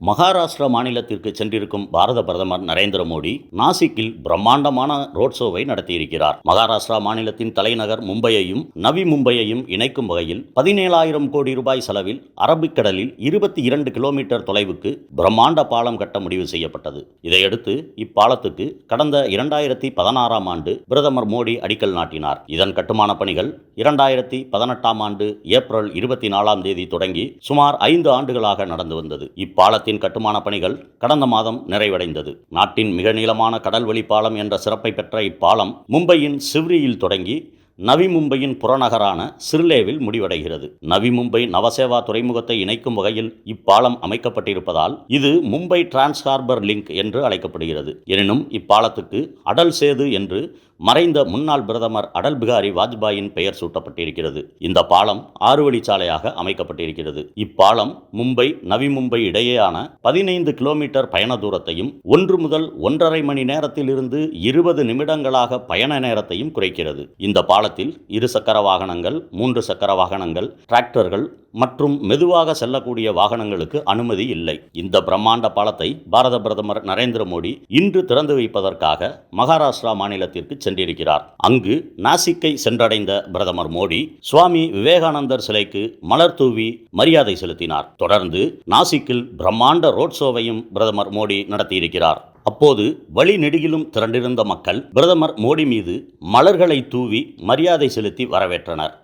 மகாராஷ்டிரா மாநிலத்திற்கு சென்றிருக்கும் பாரத பிரதமர் நரேந்திர மோடி நாசிக்கில் பிரம்மாண்டமான ரோட் ஷோவை நடத்தியிருக்கிறார். மகாராஷ்டிரா மாநிலத்தின் தலைநகர் மும்பையையும் நவி மும்பையையும் இணைக்கும் வகையில் 17,000 கோடி ரூபாய் செலவில் அரபிக்கடலில் 22 கிலோமீட்டர் தொலைவுக்கு பிரம்மாண்ட பாலம் கட்ட முடிவு செய்யப்பட்டது. இதையடுத்து இப்பாலத்துக்கு கடந்த 2016ஆம் ஆண்டு பிரதமர் மோடி அடிக்கல் நாட்டினார். இதன் கட்டுமான பணிகள் 2018ஆம் ஆண்டு ஏப்ரல் 24ஆம் தேதி தொடங்கி சுமார் 5 ஆண்டுகளாக நடந்து வந்தது. இப்பாலத்தின் கட்டுமான பணிகள் கடந்த மாதம் நிறைவடைந்தது. நாட்டின் மிக நீளமான கடல்வழி பாலம் என்ற சிறப்பை பெற்ற இப்பாலம் மும்பையின் சிவ்ரியில் தொடங்கி நவி மும்பையின் புறநகரான சிர்லேவில் முடிவடைகிறது. நவி மும்பை நவசேவா துறைமுகத்தை இணைக்கும் வகையில் இப்பாலம் அமைக்கப்பட்டிருப்பதால் இது மும்பை டிரான்ஸ்ஹார்பர் லிங்க் என்று அழைக்கப்படுகிறது. எனினும் இப்பாலத்துக்கு அடல் சேது என்று மறைந்த முன்னாள் பிரதமர் அடல் பிகாரி வாஜ்பாயின் பெயர் சூட்டப்பட்டிருக்கிறது. இந்த பாலம் 6 வழிச்சாலையாக அமைக்கப்பட்டிருக்கிறது. இப்பாலம் மும்பை நவி மும்பை இடையேயான 15 கிலோமீட்டர் பயண தூரத்தையும் 1 முதல் 1.5 மணி நேரத்தில் இருந்து 20 நிமிடங்களாக பயண நேரத்தையும் குறைக்கிறது. இந்த பாலத்தில் 2 சக்கர வாகனங்கள், 3 சக்கர வாகனங்கள், டிராக்டர்கள் மற்றும் மெதுவாக செல்லக்கூடிய வாகனங்களுக்கு அனுமதி இல்லை. இந்த பிரம்மாண்ட பாலத்தை பாரத பிரதமர் நரேந்திர மோடி இன்று திறந்து வைப்பதற்காக மகாராஷ்டிரா மாநிலத்திற்கு சென்றிருக்கிறார். அங்கு நாசிக்கை சென்றடைந்த பிரதமர் மோடி சுவாமி விவேகானந்தர் சிலைக்கு மலர் தூவி மரியாதை செலுத்தினார். தொடர்ந்து நாசிக்கில் பிரம்மாண்ட ரோட் ஷோவையும் பிரதமர் மோடி நடத்தியிருக்கிறார். அப்போது வழி நெடுகிலும் திரண்டிருந்த மக்கள் பிரதமர் மோடி மீது மலர்களை தூவி மரியாதை செலுத்தி வரவேற்றனர்.